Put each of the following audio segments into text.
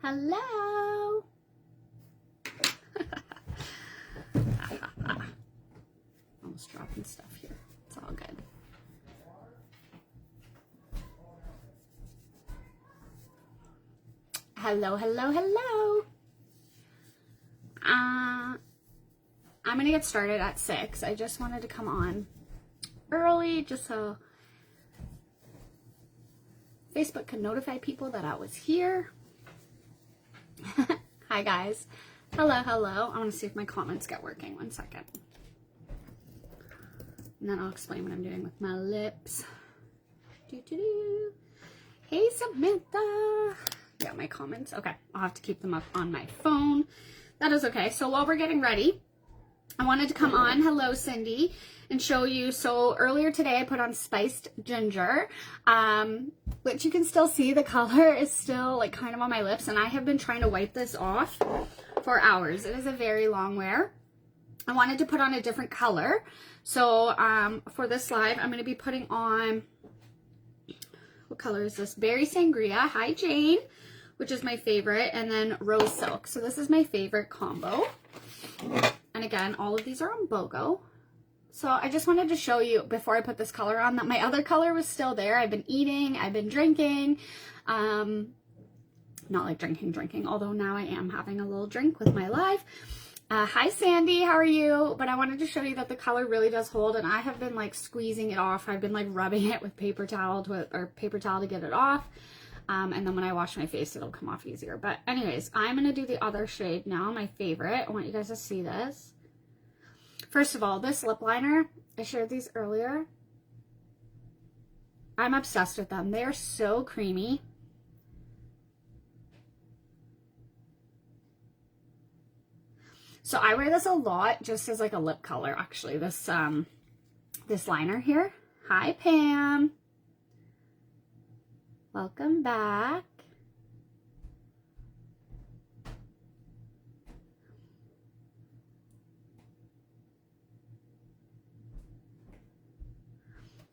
Hello. Almost dropping stuff here. It's all good. Hello, hello, hello. I'm gonna get started at 6. I just wanted to come on early just so Facebook could notify people that I was here. Hi guys. Hello, hello. I want to see if my comments get working. 1 second. And then I'll explain what I'm doing with my lips. Doo-doo-doo. Hey Samantha. Yeah, my comments. Okay, I'll have to keep them up on my phone. That is okay. So while we're getting ready, I wanted to come on, hello Cindy, and show you. So earlier today I put on spiced ginger, which you can still see the color is still like kind of on my lips, and I have been trying to wipe this off for hours. It is a very long wear. I wanted to put on a different color. So for this live, I'm going to be putting on, what color is this? Berry Sangria. Hi Jane, which is my favorite, and then Rose Silk. So this is my favorite combo. And again, all of these are on BOGO. So I just wanted to show you before I put this color on that my other color was still there. I've been eating, I've been drinking, not like drinking, although now I am having a little drink with my live. Hi Sandy, how are you? But I wanted to show you that the color really does hold, and I have been like squeezing it off. I've been like rubbing it with paper towel to get it off. And then when I wash my face, it'll come off easier. But anyways, I'm going to do the other shade now, my favorite. I want you guys to see this. First of all, this lip liner, I shared these earlier. I'm obsessed with them. They're so creamy. So I wear this a lot just as like a lip color, actually. This liner here. Hi, Pam. Welcome back.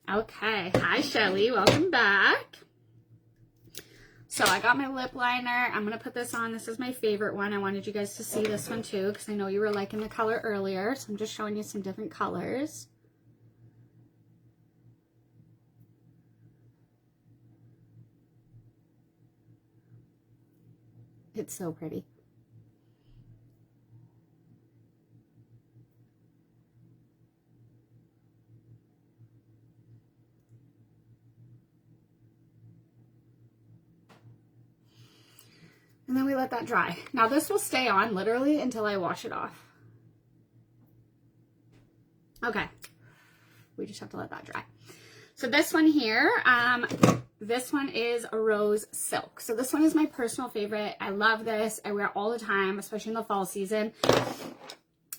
Okay, hi Shelly, welcome back. So I got my lip liner. I'm gonna put this on. This is my favorite one. I wanted you guys to see this one too because I know you were liking the color earlier. So I'm just showing you some different colors. It's so pretty. And then we let that dry. Now this will stay on literally until I wash it off. Okay. We just have to let that dry. So this one here, this one is a Rose Silk. So this one is my personal favorite. I love this. I wear it all the time, especially in the fall season.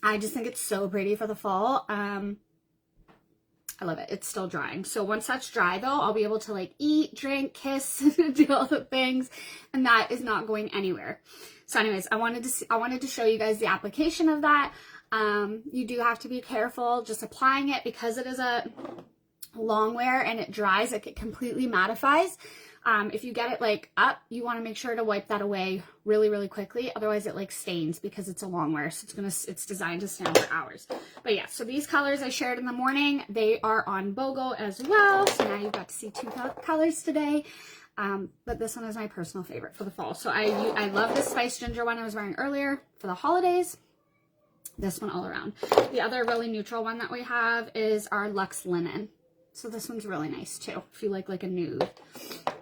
I just think it's so pretty for the fall. I love it. It's still drying. So once that's dry though, I'll be able to like eat, drink, kiss, do all the things, and that is not going anywhere. So anyways, I wanted to show you guys the application of that. You do have to be careful just applying it because it is a long wear and it dries, like it completely mattifies. If you get it like up, you want to make sure to wipe that away really, really quickly. Otherwise it like stains because it's a long wear. So it's designed to stand for hours. But yeah, so these colors I shared in the morning, they are on BOGO as well. So now you've got to see 2 colors today. But this one is my personal favorite for the fall. So I love this Spice Ginger one I was wearing earlier for the holidays. This one all around. The other really neutral one that we have is our Luxe Linen. So this one's really nice too, if you like a nude,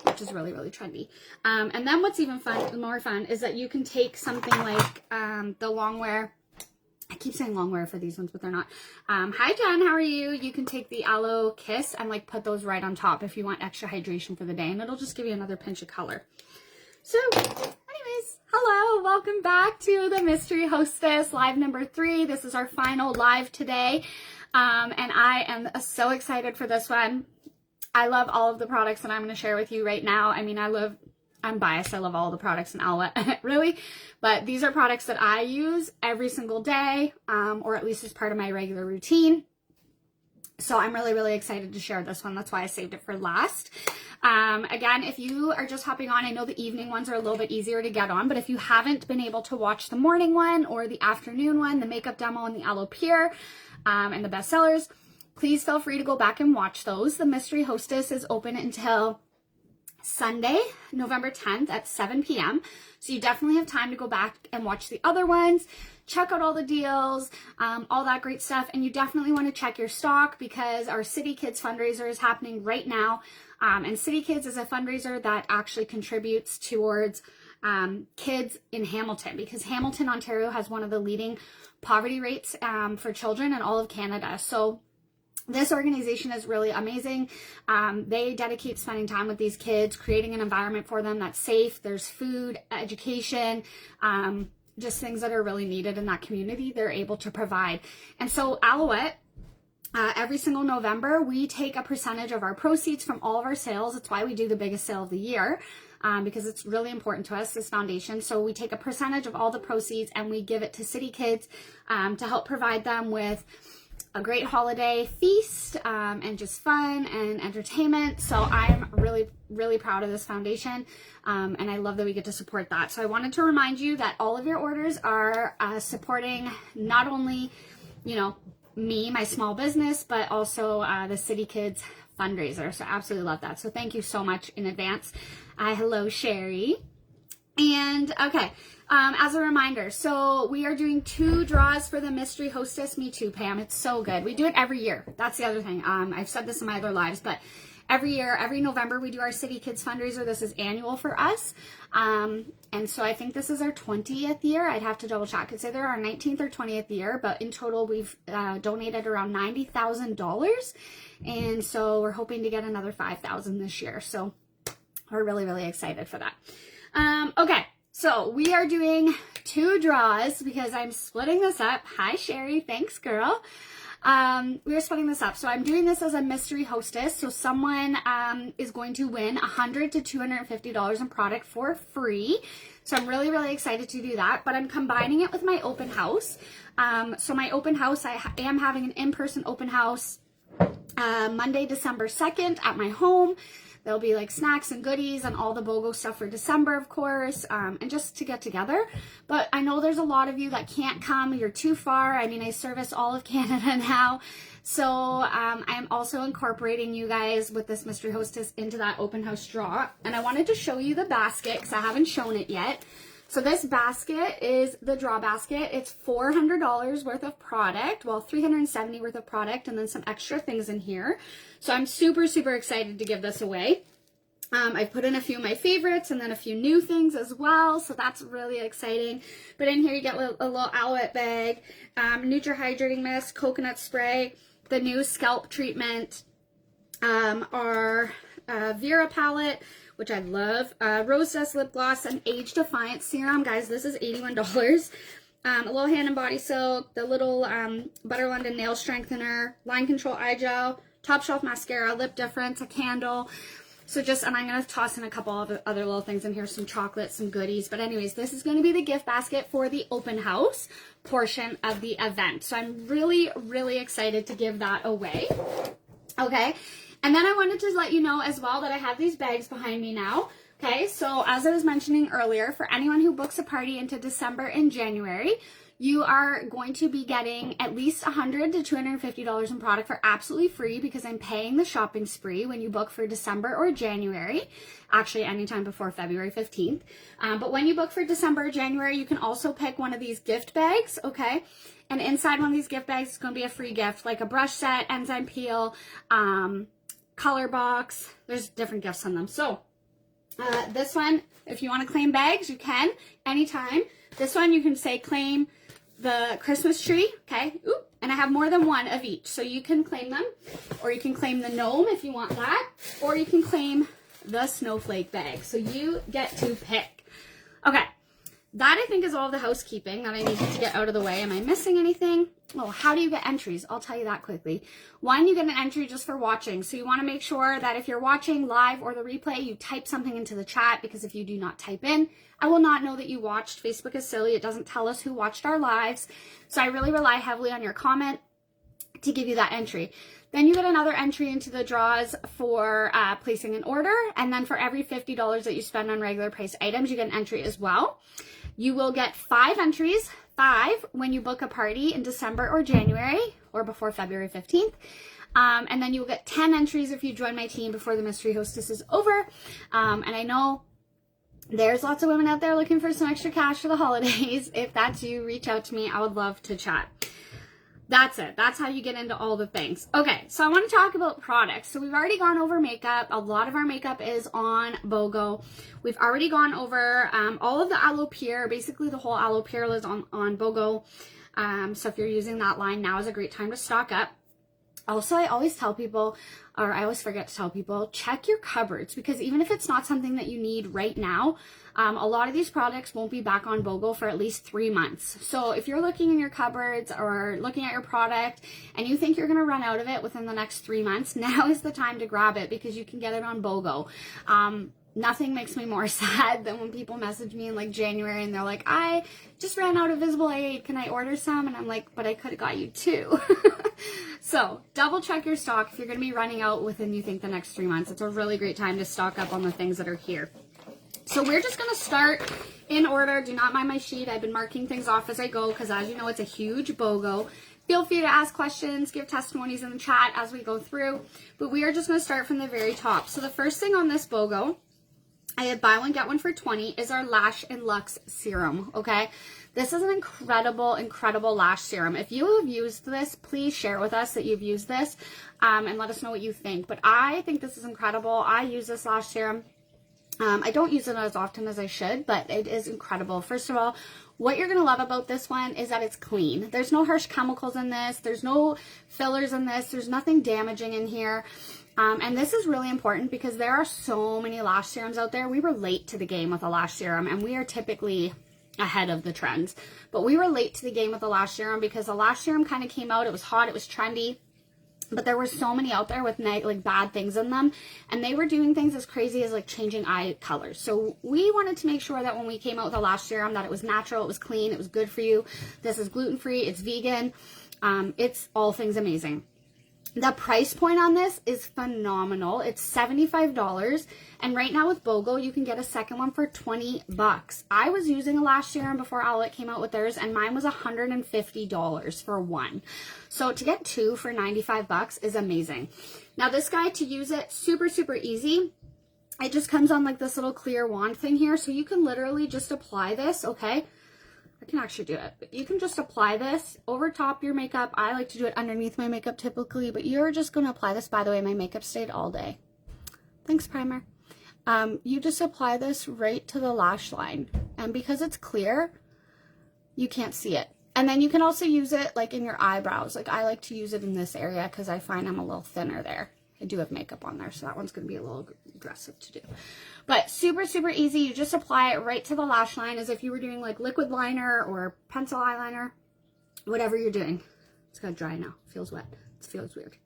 which is really, really trendy. And then what's even more fun is that you can take something like the long wear. I keep saying long wear for these ones, but they're not. Hi Jen, how are you? You can take the Aloe Kiss and like put those right on top if you want extra hydration for the day, and it'll just give you another pinch of color. So anyways, hello, welcome back to the Mystery Hostess live number 3. This is our final live today. And I am so excited for this one. I love all of the products that I'm going to share with you right now. I mean, I'm biased. I love all the products in Owlet, really. But these are products that I use every single day, or at least as part of my regular routine. So I'm really, really excited to share this one. That's why I saved it for last. Again, if you are just hopping on, I know the evening ones are a little bit easier to get on, but if you haven't been able to watch the morning one or the afternoon one, the makeup demo and the aloe pure, and the bestsellers, please feel free to go back and watch those. The Mystery Hostess is open until Sunday, November 10th at 7 p.m. So you definitely have time to go back and watch the other ones, check out all the deals, all that great stuff. And you definitely want to check your stock because our City Kids fundraiser is happening right now. And City Kids is a fundraiser that actually contributes towards kids in Hamilton, because Hamilton, Ontario has one of the leading poverty rates for children in all of Canada. So this organization is really amazing. They dedicate spending time with these kids, creating an environment for them that's safe. There's food, education, just things that are really needed in that community they're able to provide. And so Alouette, every single November, we take a percentage of our proceeds from all of our sales. That's why we do the biggest sale of the year, because it's really important to us, this foundation. So we take a percentage of all the proceeds and we give it to City Kids to help provide them with a great holiday feast and just fun and entertainment. So I'm really, really proud of this foundation, and I love that we get to support that. So I wanted to remind you that all of your orders are supporting not only, you know, me, my small business, but also the City Kids fundraiser. So absolutely love that. So thank you so much in advance. Hello, Sherry. And okay, as a reminder, so we are doing 2 draws for the Mystery Hostess. Me too, Pam. It's so good. We do it every year. That's the other thing. I've said this in my other lives, but every year, every November, we do our City Kids fundraiser. This is annual for us. And so I think this is our 20th year. I'd have to double check. It's either our 19th or 20th year, but in total, we've donated around $90,000. And so we're hoping to get another $5,000 this year. So we're really, really excited for that. Okay, so we are doing 2 draws because I'm splitting this up. Hi, Sherry. Thanks, girl. We are splitting this up. So I'm doing this as a Mystery Hostess. So someone is going to win $100 to $250 in product for free. So I'm really, really excited to do that. But I'm combining it with my open house. So my open house, I am having an in-person open house Monday, December 2nd at my home. There'll be like snacks and goodies and all the BOGO stuff for December, of course, and just to get together. But I know there's a lot of you that can't come. You're too far. I mean, I service all of Canada now. So I'm also incorporating you guys with this Mystery Hostess into that open house draw. And I wanted to show you the basket because I haven't shown it yet. So this basket is the draw basket. It's $400 worth of product, well, $370 worth of product, and then some extra things in here. So I'm super, super excited to give this away. I've put in a few of my favorites and then a few new things as well. So that's really exciting. But in here you get a little Alouette bag, Nutra Hydrating Mist, coconut spray, the new scalp treatment, our Vera palette, which I love, Rose Dust lip gloss, and Age Defiant serum. Guys, this is $81. A little hand and body soap, the little Butter London nail strengthener, line control eye gel, top shelf mascara, lip difference, a candle. So just, and I'm going to toss in a couple of other little things in here, some chocolate, some goodies. But anyways, this is going to be the gift basket for the open house portion of the event. So I'm really, really excited to give that away. Okay. And then I wanted to let you know as well that I have these bags behind me now. Okay, so as I was mentioning earlier, for anyone who books a party into December and January, you are going to be getting at least $100 to $250 in product for absolutely free, because I'm paying the shopping spree when you book for December or January, actually anytime before February 15th. But when you book for December or January, you can also pick one of these gift bags, okay? And inside one of these gift bags is going to be a free gift, like a brush set, enzyme peel, color box. There's different gifts on them. So this one, if you want to claim bags, you can anytime. This one, you can say claim the Christmas tree, okay? Ooh, and I have more than one of each, so you can claim them, or you can claim the gnome if you want that, or you can claim the snowflake bag. So you get to pick. Okay, that I think is all the housekeeping that I needed to get out of the way. Am I missing anything? Well, how do you get entries? I'll tell you that quickly. One, you get an entry just for watching. So you want to make sure that if you're watching live or the replay, you type something into the chat, because if you do not type in, I will not know that you watched. Facebook is silly. It doesn't tell us who watched our lives. So I really rely heavily on your comment to give you that entry. Then you get another entry into the draws for placing an order. And then for every $50 that you spend on regular price items, you get an entry as well. You will get 5 entries, 5 when you book a party in December or January or before February 15th. And then you will get 10 entries if you join my team before the Mystery Hostess is over. And I know there's lots of women out there looking for some extra cash for the holidays. If that's you, reach out to me. I would love to chat. That's it. That's how you get into all the things. Okay, so I want to talk about products. So we've already gone over makeup. A lot of our makeup is on BOGO. We've already gone over all of the Aloe Pure. Basically, the whole Aloe Pure is on BOGO. So if you're using that line, now is a great time to stock up. Also, I always tell people, or I always forget to tell people, check your cupboards, because even if it's not something that you need right now, a lot of these products won't be back on BOGO for at least 3 months. So if you're looking in your cupboards or looking at your product and you think you're going to run out of it within the next 3 months, now is the time to grab it because you can get it on BOGO. Nothing makes me more sad than when people message me in like January and they're like, I just ran out of Visible Aid. Can I order some? And I'm like, but I could have got you 2. So double check your stock if you're going to be running out within, you think, the next 3 months. It's a really great time to stock up on the things that are here. So we're just going to start in order. Do not mind my sheet. I've been marking things off as I go because, as you know, it's a huge BOGO. Feel free to ask questions, give testimonies in the chat as we go through. But we are just going to start from the very top. So the first thing on this BOGO, I had buy one, get one for 20, is our Lash and Luxe Serum, okay? This is an incredible, incredible lash serum. If you have used this, please share with us that you've used this and let us know what you think. But I think this is incredible. I use this lash serum. I don't use it as often as I should, but it is incredible. First of all, what you're going to love about this one is that it's clean. There's no harsh chemicals in this. There's no fillers in this. There's nothing damaging in here. And this is really important because there are so many lash serums out there. We were late to the game with a lash serum, and we are typically ahead of the trends. But we were late to the game with the lash serum because the lash serum kind of came out. It was hot. It was trendy. But there were so many out there with like bad things in them, and they were doing things as crazy as like changing eye colors. So we wanted to make sure that when we came out with a lash serum that it was natural, it was clean, it was good for you. This is gluten-free, it's vegan, it's all things amazing. The price point on this is phenomenal. It's $75, and right now with BOGO, you can get a second one for $20. I was using a lash serum before Owlet came out with theirs, and mine was $150 for one. So to get 2 for $95 is amazing. Now this guy, to use it, super, super easy. It just comes on like this little clear wand thing here, so you can literally just apply this, okay? I can actually do it, but you can just apply this over top your makeup. I like to do it underneath my makeup typically, but you're just going to apply this. By the way, my makeup stayed all day. Thanks, primer. You just apply this right to the lash line, and because it's clear, you can't see it. And then you can also use it like in your eyebrows. Like I like to use it in this area because I find I'm a little thinner there. I do have makeup on there, so that one's going to be a little aggressive to do. But super, super easy. You just apply it right to the lash line as if you were doing like liquid liner or pencil eyeliner, whatever you're doing. It's got to dry now. It feels wet. It feels weird.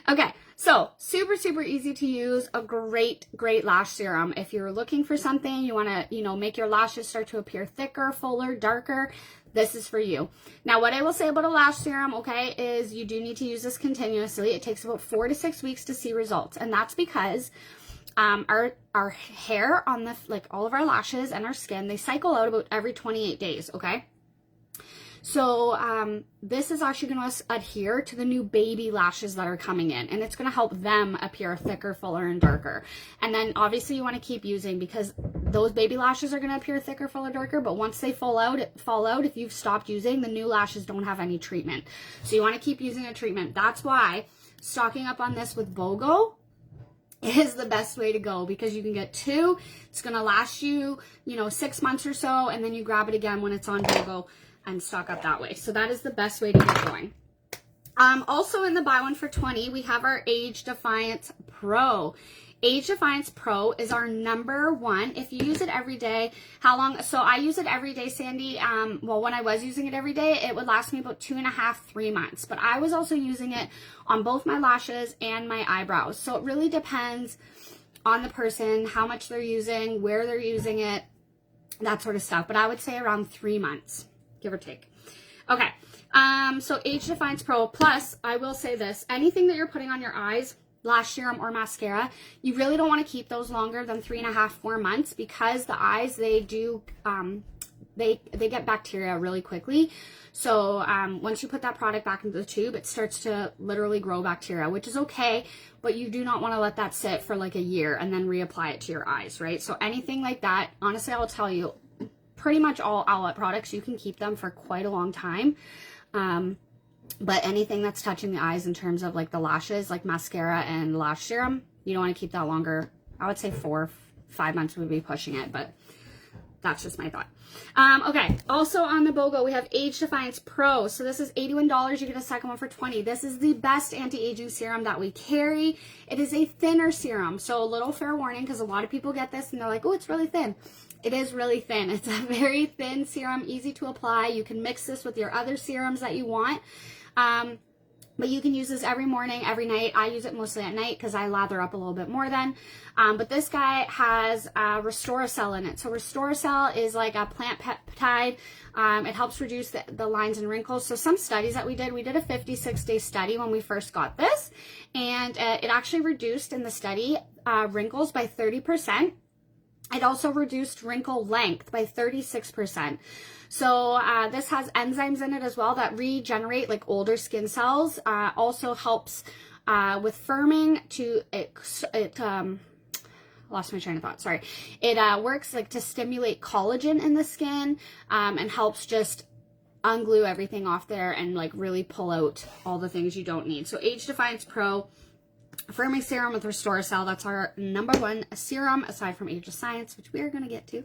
Okay, so super, super easy to use. A great, great lash serum. If you're looking for something, you want to, make your lashes start to appear thicker, fuller, darker, this is for you. Now, what I will say about a lash serum, okay, is you do need to use this continuously. It takes about 4 to 6 weeks to see results. And that's because our hair on the, like all of our lashes and our skin, they cycle out about every 28 days, okay? So this is actually going to adhere to the new baby lashes that are coming in, and it's going to help them appear thicker, fuller, and darker. And then obviously you want to keep using because those baby lashes are going to appear thicker, fuller, darker, but once they fall out, if you've stopped using, the new lashes don't have any treatment. So you want to keep using a treatment. That's why stocking up on this with BOGO is the best way to go, because you can get 2. It's going to last you, 6 months or so, and then you grab it again when it's on BOGO and stock up that way. So that is the best way to get going. Also in the buy one for 20, we have our Age Defiance Pro. Age Defiance Pro is our #1. If you use it every day, how long? So I use it every day, Sandy. Well, when I was using it every day, it would last me about 2.5, 3 months. But I was also using it on both my lashes and my eyebrows. So it really depends on the person, how much they're using, where they're using it, that sort of stuff. But I would say around 3 months, give or take. Okay, So Age Defiance Pro Plus, I will say this, anything that you're putting on your eyes, lash serum or mascara, you really don't want to keep those longer than 3.5, 4 months, because the eyes, they do, they get bacteria really quickly. So once you put that product back into the tube, it starts to literally grow bacteria, which is okay, but you do not want to let that sit for like a year and then reapply it to your eyes, right? So anything like that, honestly, I will tell you, pretty much all Owlet products, you can keep them for quite a long time. But anything that's touching the eyes in terms of like the lashes, like mascara and lash serum, you don't want to keep that longer. I would say 4, 5 months would be pushing it, but that's just my thought. Okay, also on the BOGO, we have Age Defiance Pro. So this is $81. You get a second one for $20. This is the best anti-aging serum that we carry. It is a thinner serum. So a little fair warning, because a lot of people get this and they're like, oh, it's really thin. It is really thin. It's a very thin serum, easy to apply. You can mix this with your other serums that you want. But you can use this every morning, every night. I use it mostly at night because I lather up a little bit more then. But this guy has Restoracel in it. So Restoracel is like a plant peptide. It helps reduce the lines and wrinkles. So some studies that we did a 56-day study when we first got this. And it actually reduced in the study wrinkles by 30%. It also reduced wrinkle length by 36%. So this has enzymes in it as well that regenerate like older skin cells. Also helps with firming to lost my train of thought. Sorry. It works like to stimulate collagen in the skin and helps just unglue everything off there and like really pull out all the things you don't need. So Age Defiance Pro Firming Serum with Restoracel, that's our #1 serum aside from Age of Science, which we are going to get to.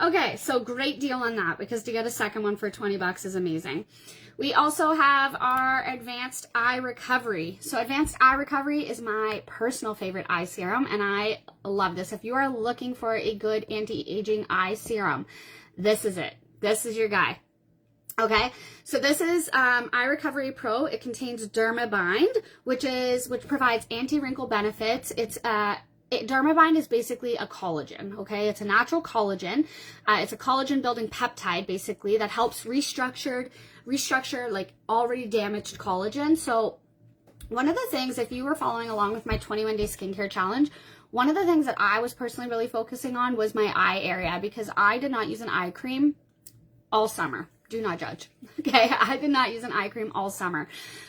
Okay, so great deal on that, because to get a second one for $20 is amazing. We also have our Advanced Eye Recovery. So Advanced Eye Recovery is my personal favorite eye serum, and I love this. If you are looking for a good anti-aging eye serum, this is it. This is your guy. Okay, so this is Eye Recovery Pro. It contains Dermabind, which provides anti-wrinkle benefits. Dermabind is basically a collagen, okay? It's a natural collagen. It's a collagen building peptide, basically, that helps restructure like already damaged collagen. So one of the things, if you were following along with my 21-day skincare challenge, one of the things that I was personally really focusing on was my eye area, because I did not use an eye cream all summer. Do not judge. Okay, I did not use an eye cream all summer.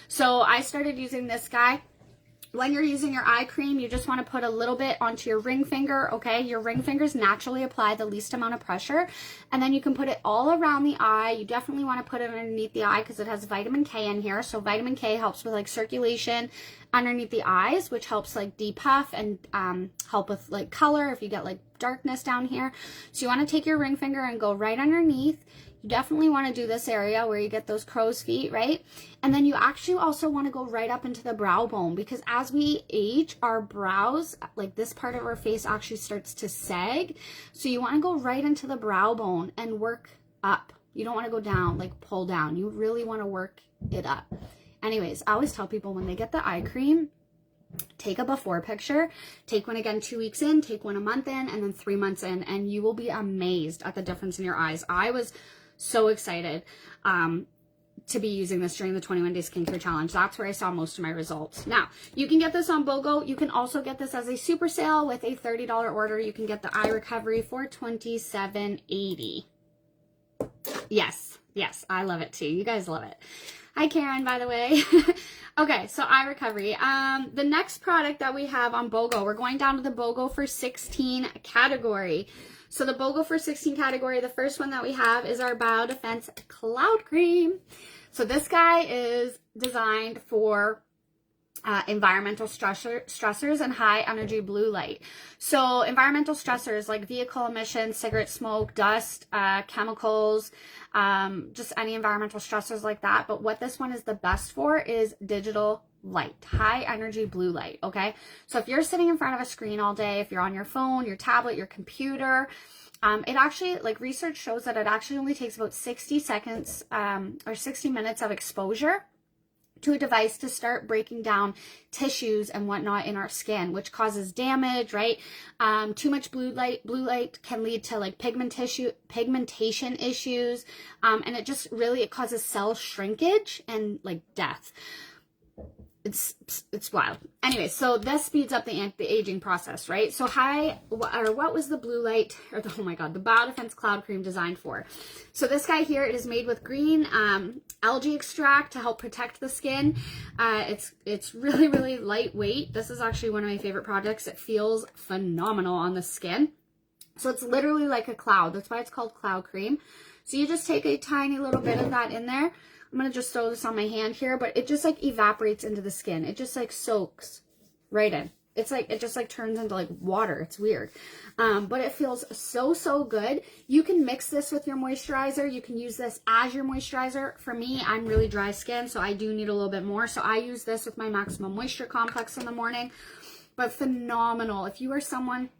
So I started using this guy. When you're using your eye cream, you just want to put a little bit onto your ring finger, okay? Your ring fingers naturally apply the least amount of pressure, and then you can put it all around the eye. You definitely want to put it underneath the eye because it has vitamin K in here. So vitamin K helps with like circulation underneath the eyes, which helps like depuff and help with like color if you get like darkness down here. So you want to take your ring finger and go right underneath. You definitely want to do this area where you get those crow's feet, right? And then you actually also want to go right up into the brow bone, because as we age, our brows, like this part of our face, actually starts to sag. So you want to go right into the brow bone and work up. You don't want to go down, like pull down. You really want to work it up. Anyways, I always tell people when they get the eye cream, take a before picture, take one again 2 weeks in, take one a month in, and then 3 months in, and you will be amazed at the difference in your eyes. I was so excited to be using this during the 21-day skincare challenge. That's where I saw most of my results. Now, you can get this on BOGO. You can also get this as a super sale with a $30 order. You can get the Eye Recovery for $27.80. Yes, I love it too. You guys love it. Hi, Karen, by the way. Okay, so Eye Recovery. The next product that we have on BOGO, we're going down to the BOGO for 16 category. So the BOGO for 16 category, the first one that we have is our Biodefense Cloud Cream. So this guy is designed for environmental stressors and high energy blue light. So environmental stressors like vehicle emissions, cigarette smoke, dust, chemicals, just any environmental stressors like that. But what this one is the best for is digital light, high energy blue light. Okay, so if you're sitting in front of a screen all day, if you're on your phone, your tablet, your computer, it actually, like, research shows that it actually only takes about 60 seconds or 60 minutes of exposure to a device to start breaking down tissues and whatnot in our skin, which causes damage, right? Too much blue light can lead to like pigmentation issues, and it causes cell shrinkage and like death. It's wild. Anyway, so this speeds up the aging process, right? So what was the blue light, or the Biodefense Cloud Cream designed for? So this guy here, it is made with green algae extract to help protect the skin. It's really, really lightweight. This is actually one of my favorite products. It feels phenomenal on the skin. So it's literally like a cloud. That's why it's called Cloud Cream. So you just take a tiny little bit of that in there. I'm going to just throw this on my hand here, but it just like evaporates into the skin. It just like soaks right in. It's like, it just like turns into like water. It's weird. But it feels so good. You can mix this with your moisturizer. You can use this as your moisturizer. For me, I'm really dry skin, so I do need a little bit more. So I use this with my Maximum Moisture Complex in the morning. But phenomenal. If you are someone,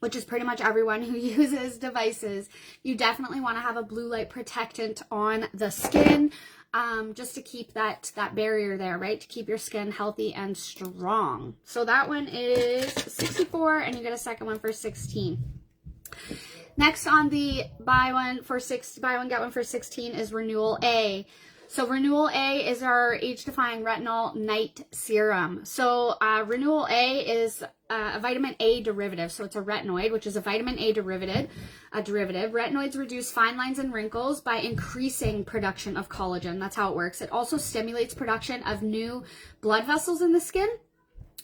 which is pretty much everyone who uses devices, you definitely want to have a blue light protectant on the skin, just to keep that barrier there, right? To keep your skin healthy and strong. So that one is $64, and you get a second one for $16. Next on the buy one get one for $16 is Renewal A. So Renewal A is our age-defying retinol night serum. So Renewal A is a vitamin A derivative. So it's a retinoid, which is a vitamin A derivative. Retinoids reduce fine lines and wrinkles by increasing production of collagen. That's how it works. It also stimulates production of new blood vessels in the skin,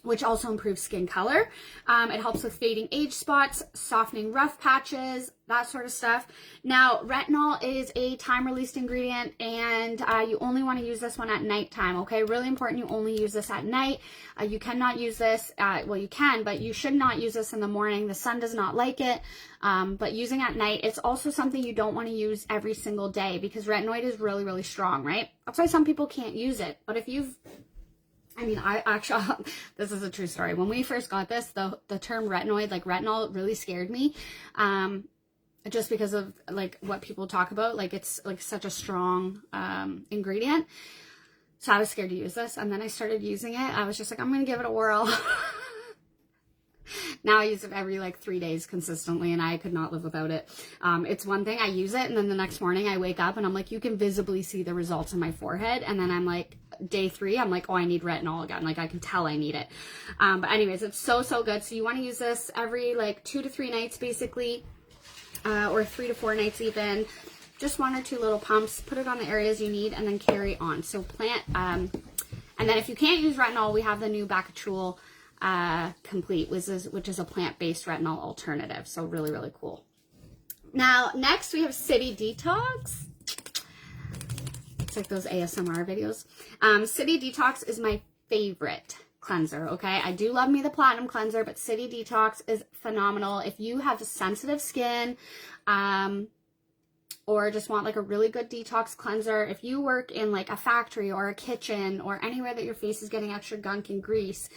which also improves skin color. It helps with fading age spots, softening rough patches, that sort of stuff. Now, retinol is a time-released ingredient, and you only want to use this one at nighttime, okay? Really important, you only use this at night. You cannot use this, well, you can, but you should not use this in the morning. The sun does not like it, but using at night, it's also something you don't want to use every single day because retinoid is really, really strong, right? That's why some people can't use it, but if you've I actually, this is a true story. When we first got this, the term retinoid, like retinol, really scared me. Just because of like what people talk about, like it's like such a strong ingredient. So I was scared to use this, and then I started using it. I was just like, I'm gonna give it a whirl. Now I use it every like 3 days consistently, and I could not live without it. It's one thing, I use it, and then the next morning I wake up and I'm like, you can visibly see the results in my forehead, and then I'm like, day 3, I'm like, oh, I need retinol again. Like I can tell I need it. But anyways, it's so good. So you want to use this every like 2 to 3 nights basically, or 3 to 4 nights even. Just 1 or 2 little pumps, put it on the areas you need, and then carry on. So and then if you can't use retinol, we have the new Bacachul Complete, which is a plant-based retinol alternative. So really, really cool. Now, next we have City Detox. It's like those ASMR videos. City Detox is my favorite cleanser, okay? I do love me the Platinum Cleanser, but City Detox is phenomenal. If you have sensitive skin, or just want like a really good detox cleanser, if you work in like a factory or a kitchen or anywhere that your face is getting extra gunk and grease,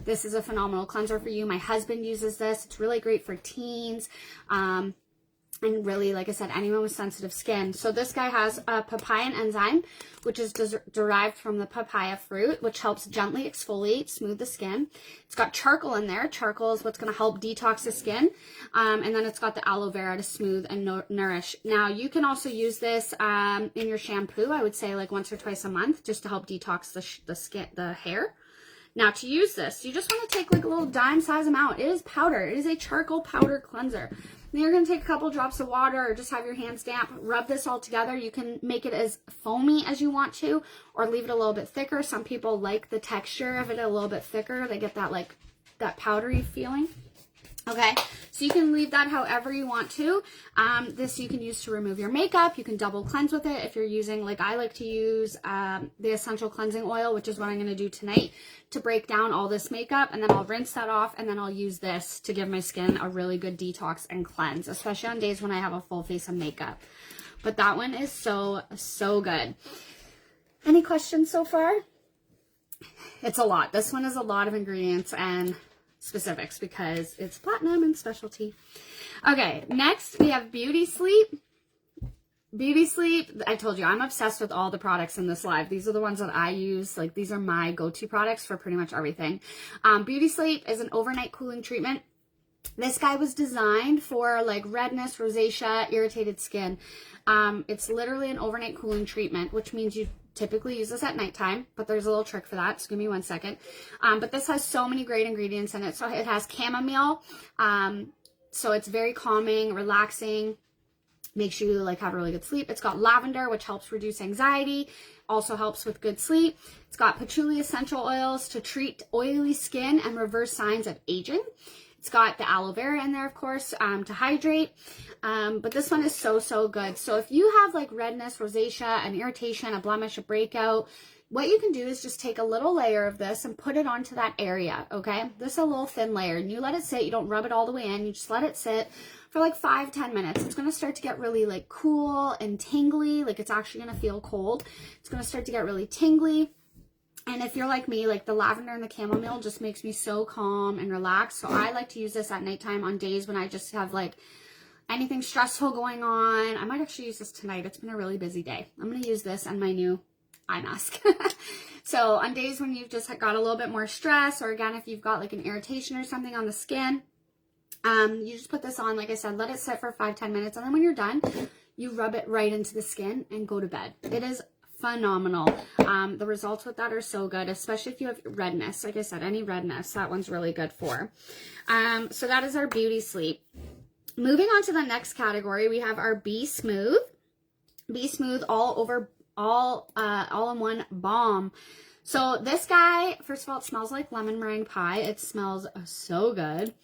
this is a phenomenal cleanser for you. My husband uses this. It's really great for teens. And really, like I said, anyone with sensitive skin. So this guy has a papain enzyme, which is derived from the papaya fruit, which helps gently exfoliate, smooth the skin. It's got charcoal in there. Charcoal is what's going to help detox the skin. And then it's got the aloe vera to smooth and nourish. Now, you can also use this in your shampoo, I would say like once or twice a month, just to help detox the hair. Now, to use this, you just want to take like a little dime size amount. It is powder. It is a charcoal powder cleanser. Then you're going to take a couple drops of water or just have your hands damp, rub this all together. You can make it as foamy as you want to, or leave it a little bit thicker. Some people like the texture of it a little bit thicker. They get that like that powdery feeling. Okay, so you can leave that however you want to. This you can use to remove your makeup. You can double cleanse with it if you're using, like I like to use the essential cleansing oil, which is what I'm going to do tonight, to break down all this makeup, and then I'll rinse that off, and then I'll use this to give my skin a really good detox and cleanse, especially on days when I have a full face of makeup. But that one is so good. Any questions so far? It's a lot. This one is a lot of ingredients and specifics because it's platinum and specialty. Okay, next we have Beauty Sleep. Beauty Sleep, I told you, I'm obsessed with all the products in this live. These are the ones that I use. Like, these are my go-to products for pretty much everything. Beauty Sleep is an overnight cooling treatment. This guy was designed for like redness, rosacea, irritated skin. It's literally an overnight cooling treatment, which means you typically use this at nighttime, but there's a little trick for that. Just give me 1 second. But this has so many great ingredients in it. So it has chamomile. So it's very calming, relaxing. Makes you like have really good sleep. It's got lavender, which helps reduce anxiety, also helps with good sleep. It's got patchouli essential oils to treat oily skin and reverse signs of aging. It's got the aloe vera in there, of course, to hydrate. But this one is so good. So if you have like redness, rosacea, an irritation, a blemish, a breakout, what you can do is just take a little layer of this and put it onto that area, okay? This is a little thin layer, and you let it sit. You don't rub it all the way in. You just let it sit for like 5-10 minutes. It's going to start to get really like cool and tingly. Like, it's actually going to feel cold. It's going to start to get really tingly. And if you're like me, like the lavender and the chamomile just makes me so calm and relaxed. So I like to use this at nighttime on days when I just have like anything stressful going on. I might actually use this tonight. It's been a really busy day. I'm going to use this and my new eye mask. So on days when you've just got a little bit more stress, or again, if you've got like an irritation or something on the skin, you just put this on, like I said, let it sit for 5-10 minutes. And then when you're done, you rub it right into the skin and go to bed. It is phenomenal. The results with that are so good, especially if you have redness. Like I said, any redness, that one's really good for. So that is our Beauty Sleep. Moving on to the next category, we have our Be Smooth. Be Smooth all-in-one balm. So this guy, first of all, it smells like lemon meringue pie. It smells so good.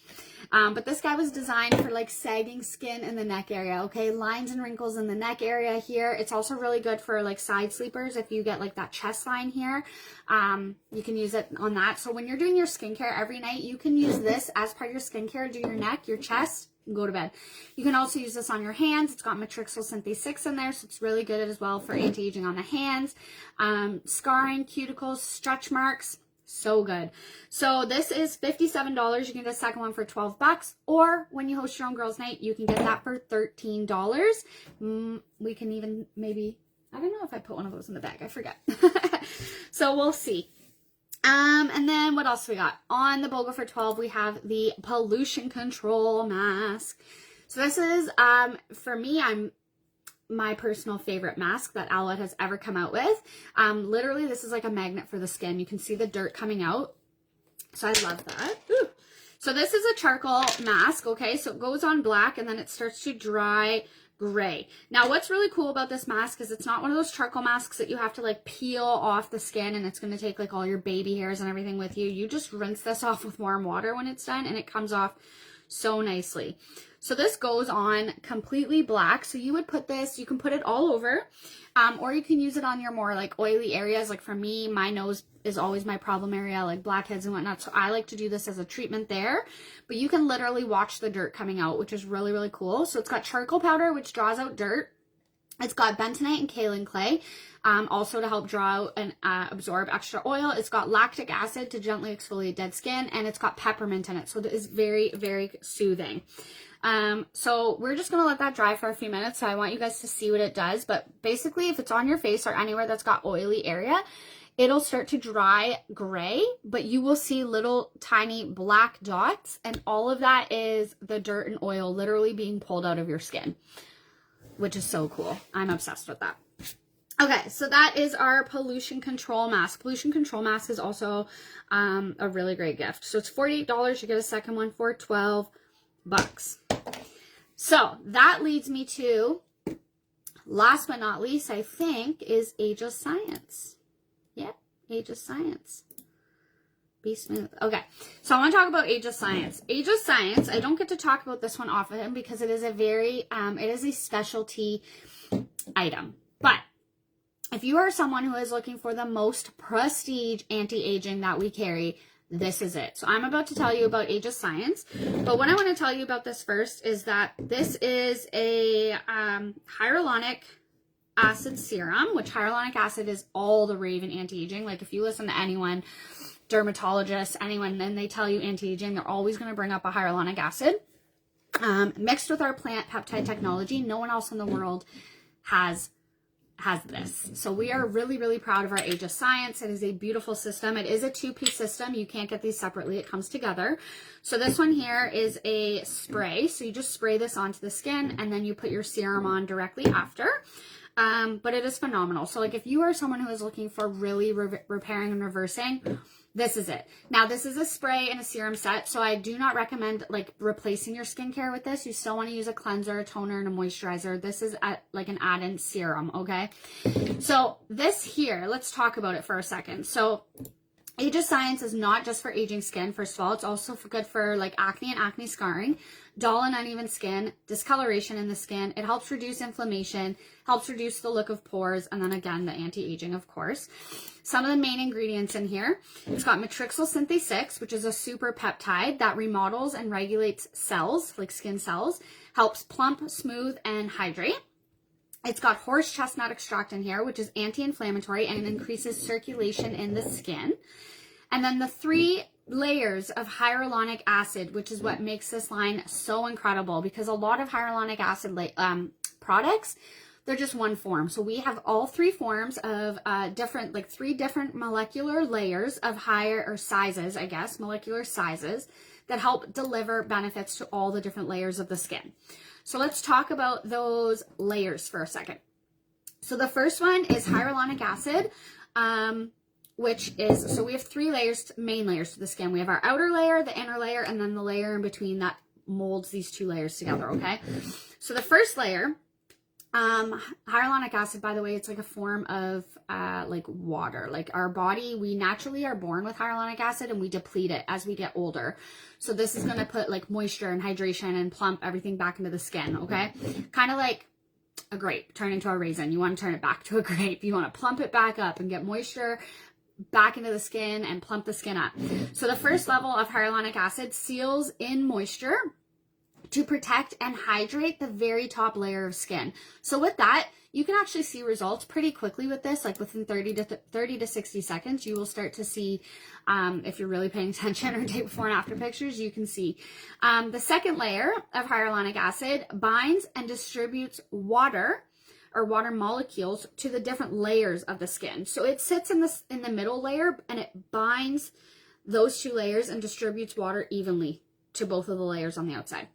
But this guy was designed for like sagging skin in the neck area, okay? Lines and wrinkles in the neck area here. It's also really good for like side sleepers. If you get like that chest line here, you can use it on that. So when you're doing your skincare every night, you can use this as part of your skincare. Do your neck, your chest, and go to bed. You can also use this on your hands. It's got matrixyl synthase 6 in there, so it's really good as well for anti-aging on the hands. Scarring, cuticles, stretch marks. So good. So this is $57. You can get a second one for $12, or when you host your own girls' night, you can get that for $13. We can even maybe, I don't know if I put one of those in the bag. I forget. So we'll see. And then what else we got? On the BOGO for $12, we have the pollution control mask. So this is, for me, my personal favorite mask that Owlet has ever come out with. Literally, this is like a magnet for the skin. You can see the dirt coming out. So I love that. Ooh. So this is a charcoal mask, okay? So it goes on black and then it starts to dry gray. Now, what's really cool about this mask is it's not one of those charcoal masks that you have to like peel off the skin and it's going to take like all your baby hairs and everything with you. You just rinse this off with warm water when it's done and it comes off so nicely. So this goes on completely black. So you would put this, you can put it all over, or you can use it on your more like oily areas. Like for me, my nose is always my problem area, like blackheads and whatnot. So I like to do this as a treatment there, but you can literally watch the dirt coming out, which is really, really cool. So it's got charcoal powder, which draws out dirt. It's got bentonite and kaolin clay, also to help draw out and absorb extra oil. It's got lactic acid to gently exfoliate dead skin, and it's got peppermint in it. So it is very, very soothing. So we're just going to let that dry for a few minutes. So I want you guys to see what it does. But basically, if it's on your face or anywhere that's got oily area, it'll start to dry gray, but you will see little tiny black dots. And all of that is the dirt and oil literally being pulled out of your skin, which is so cool. I'm obsessed with that. Okay, so that is our pollution control mask. Pollution control mask is also a really great gift. So it's $48. You get a second one for $12. So that leads me to, last but not least, I think, is Age of Science. Yep, Age of Science. Be Smooth. Okay, so I want to talk about Age of Science. Age of Science, I don't get to talk about this one often because it is a very, it is a specialty item. But if you are someone who is looking for the most prestige anti-aging that we carry, this is it. So I'm about to tell you about Age of Science. But what I want to tell you about this first is that this is a hyaluronic acid serum, which hyaluronic acid is all the rave in anti-aging. Like if you listen to anyone, dermatologists, anyone, and they tell you anti-aging, they're always going to bring up a hyaluronic acid. Mixed with our plant peptide technology, no one else in the world has this. So we are really, really proud of our Age of Science. It is a beautiful system. It is a 2-piece system. You can't get these separately. It comes together. So this one here is a spray. So you just spray this onto the skin and then you put your serum on directly after. But it is phenomenal. So like if you are someone who is looking for really repairing and reversing, this is it. Now this is a spray and a serum set, so I do not recommend like replacing your skincare with this. You still want to use a cleanser, a toner, and a moisturizer. This is like an add-in serum, okay? So this here, let's talk about it for a second. So Age of Science is not just for aging skin. First of all, it's also good for like acne and acne scarring, dull and uneven skin, discoloration in the skin. It helps reduce inflammation, helps reduce the look of pores, and then again, the anti-aging, of course. Some of the main ingredients in here, it's got matrixyl synthase 6, which is a super peptide that remodels and regulates cells, like skin cells, helps plump, smooth, and hydrate. It's got horse chestnut extract in here, which is anti-inflammatory and it increases circulation in the skin. And then the 3 layers of hyaluronic acid, which is what makes this line so incredible, because a lot of hyaluronic acid products, they're just one form. So we have all 3 forms of different, like 3 different molecular layers of higher, or sizes, I guess, molecular sizes that help deliver benefits to all the different layers of the skin. So let's talk about those layers for a second. So the first one is hyaluronic acid, which is, so we have 3 layers, main layers to the skin. We have our outer layer, the inner layer, and then the layer in between that molds these 2 layers together, okay? So the first layer, hyaluronic acid, by the way, it's like a form of like water. Like our body, we naturally are born with hyaluronic acid and we deplete it as we get older. So this is going to put like moisture and hydration and plump everything back into the skin, okay? Kind of like a grape turn into a raisin. You want to turn it back to a grape. You want to plump it back up and get moisture back into the skin and plump the skin up. So the first level of hyaluronic acid seals in moisture to protect and hydrate the very top layer of skin. So with that, you can actually see results pretty quickly with this, like within 30 to 60 seconds, you will start to see, if you're really paying attention, or take before and after pictures, you can see. The second layer of hyaluronic acid binds and distributes water, or water molecules, to the different layers of the skin. So it sits in the middle layer and it binds those 2 layers and distributes water evenly to both of the layers on the outside.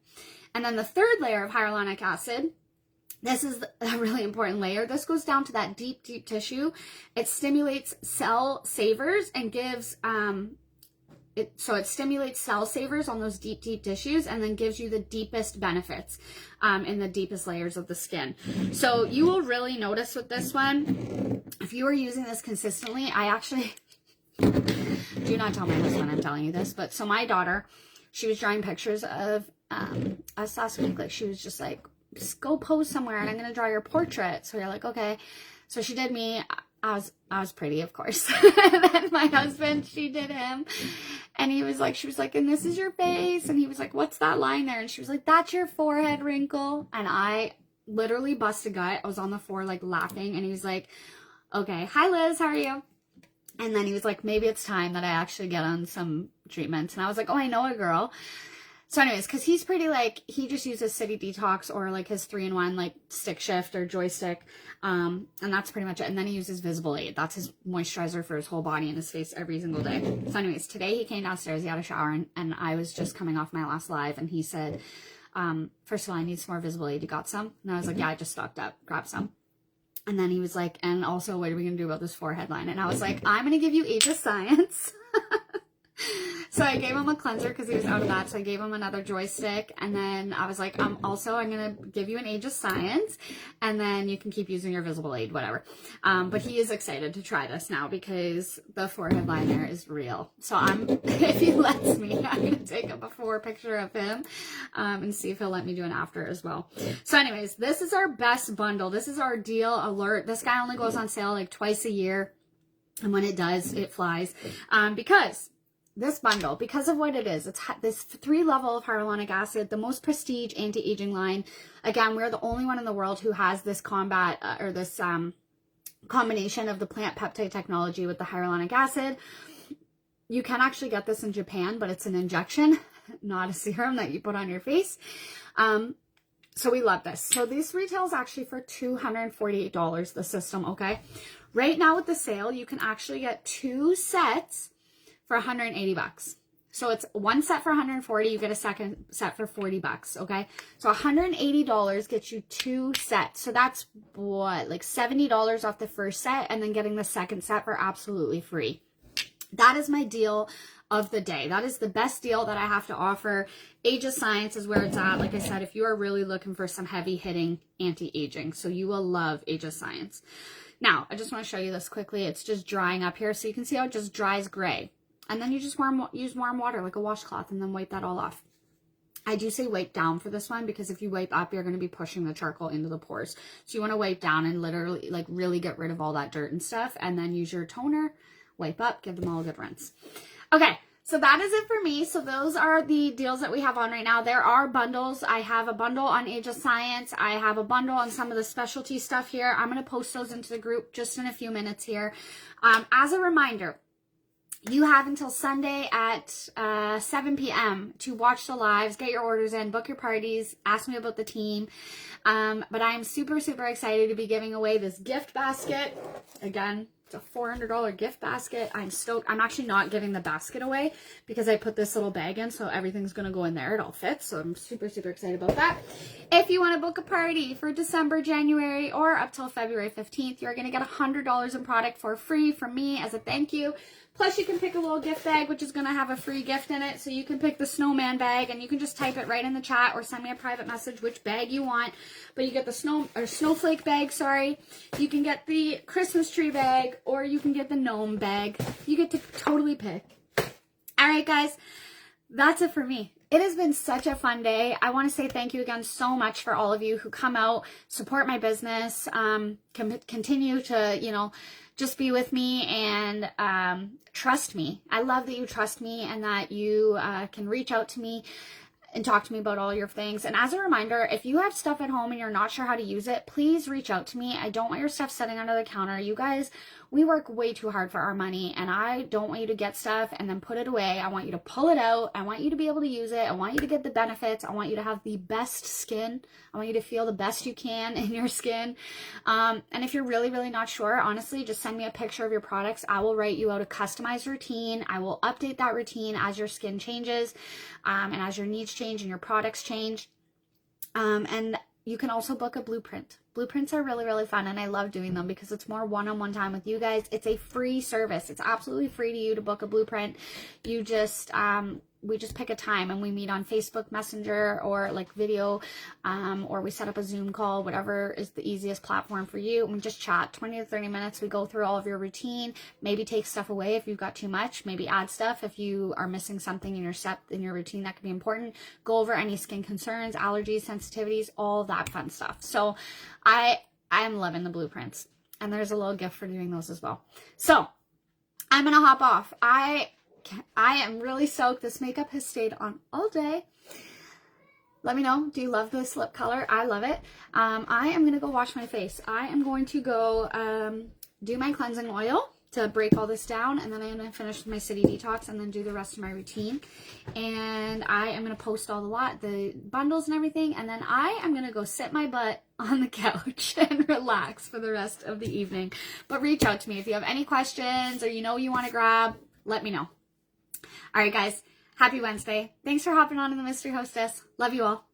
And then the third layer of hyaluronic acid, this is a really important layer. This goes down to that deep, deep tissue. It stimulates cell savers and gives, it stimulates cell savers on those deep, deep tissues and then gives you the deepest benefits in the deepest layers of the skin. So you will really notice with this one, if you are using this consistently, I actually, do not tell my husband I'm telling you this, but so my daughter, she was drawing pictures of us last week. Like she was just like, just go pose somewhere and I'm going to draw your portrait. So you're like, okay. So she did me. I was pretty, of course. And then my husband, she did him. And he was like, she was like, and this is your face. And he was like, what's that line there? And she was like, that's your forehead wrinkle. And I literally bust a gut. I was on the floor like laughing. And he was like, okay, hi Liz, how are you? And then he was like, maybe it's time that I actually get on some treatments. And I was like, oh, I know a girl. So anyways, because he's pretty like, he just uses City Detox or like his 3-in-1 like stick shift or joystick. And that's pretty much it. And then he uses Visible Aid. That's his moisturizer for his whole body and his face every single day. So anyways, today he came downstairs, he had a shower and I was just coming off my last live and he said, first of all, I need some more Visible Aid. You got some? And I was like, yeah, I just stocked up, grab some. And then he was like, and also, what are we going to do about this forehead line? And I was like, I'm going to give you Age of Science. So I gave him a cleanser because he was out of that. So I gave him another joystick. And then I was like, I'm going to give you an Age of Science. And then you can keep using your Visible Aid, whatever. But he is excited to try this now because the forehead liner is real. So if he lets me, I'm going to take a before picture of him and see if he'll let me do an after as well. So anyways, this is our best bundle. This is our deal alert. This guy only goes on sale like twice a year. And when it does, it flies. Because this bundle, because of what it is, it's this 3-level of hyaluronic acid, the most prestige anti-aging line. Again, we're the only one in the world who has this combination of the plant peptide technology with the hyaluronic acid. You can actually get this in Japan, but it's an injection, not a serum that you put on your face. So we love this. So this retails actually for $248, the system, okay? Right now with the sale, you can actually get 2 sets for 180 bucks. So it's 1 set for 140, you get a second set for 40 bucks, okay? So $180 gets you 2 sets. So that's what, like $70 off the first set, and then getting the second set for absolutely free. That is my deal of the day. That is the best deal that I have to offer. Age of Science is where it's at. Like I said, if you are really looking for some heavy hitting anti-aging, so you will love Age of Science. Now, I just want to show you this quickly. It's just drying up here. So you can see how it just dries gray. And then you just use warm water like a washcloth and then wipe that all off. I do say wipe down for this one because if you wipe up, you're going to be pushing the charcoal into the pores. So you want to wipe down and literally like really get rid of all that dirt and stuff, and then use your toner, wipe up, give them all a good rinse. Okay, so that is it for me. So those are the deals that we have on right now. There are bundles. I have a bundle on Age of Science. I have a bundle on some of the specialty stuff here. I'm going to post those into the group just in a few minutes here. As a reminder, you have until Sunday at 7 p.m. to watch the lives, get your orders in, book your parties, ask me about the team. But I am super, super excited to be giving away this gift basket. Again, it's a $400 gift basket. I'm stoked. I'm actually not giving the basket away because I put this little bag in, so everything's going to go in there. It all fits, so I'm super, super excited about that. If you want to book a party for December, January, or up till February 15th, you're going to get $100 in product for free from me as a thank you. Plus, you can pick a little gift bag, which is going to have a free gift in it. So you can pick the snowman bag, and you can just type it right in the chat or send me a private message which bag you want. But you get the snowflake bag, sorry. You can get the Christmas tree bag, or you can get the gnome bag. You get to totally pick. All right, guys, that's it for me. It has been such a fun day. I want to say thank you again so much for all of you who come out, support my business, continue to, you know, just be with me and trust me. I love that you trust me and that you can reach out to me and talk to me about all your things. And as a reminder, if you have stuff at home and you're not sure how to use it, please reach out to me. I don't want your stuff sitting under the counter. You guys, we work way too hard for our money, and I don't want you to get stuff and then put it away. I want you to pull it out. I want you to be able to use it. I want you to get the benefits. I want you to have the best skin. I want you to feel the best you can in your skin. And if you're really, really not sure, honestly, just send me a picture of your products. I will write you out a customized routine. I will update that routine as your skin changes, and as your needs change and your products change. And you can also book a blueprint. Blueprints are really, really fun, and I love doing them because it's more one-on-one time with you guys. It's a free service. It's absolutely free to you to book a blueprint. You just, we just pick a time and we meet on Facebook Messenger or like video, or we set up a Zoom call, whatever is the easiest platform for you. And we just chat 20 to 30 minutes. We go through all of your routine, maybe take stuff away if you've got too much, maybe add stuff if you are missing something in your routine that could be important. Go over any skin concerns, allergies, sensitivities, all that fun stuff. So I'm loving the blueprints, and there's a little gift for doing those as well. So I'm going to hop off. I am really soaked. This makeup has stayed on all day. Let me know. Do you love this lip color? I love it. I am going to go wash my face. I am going to go do my cleansing oil to break all this down, and then I'm going to finish my city detox and then do the rest of my routine. And I am going to post all the bundles and everything, and then I am going to go sit my butt on the couch and relax for the rest of the evening. But reach out to me if you have any questions or you want to grab, let me know. All right, guys. Happy Wednesday. Thanks for hopping on in the Mystery Hostess. Love you all.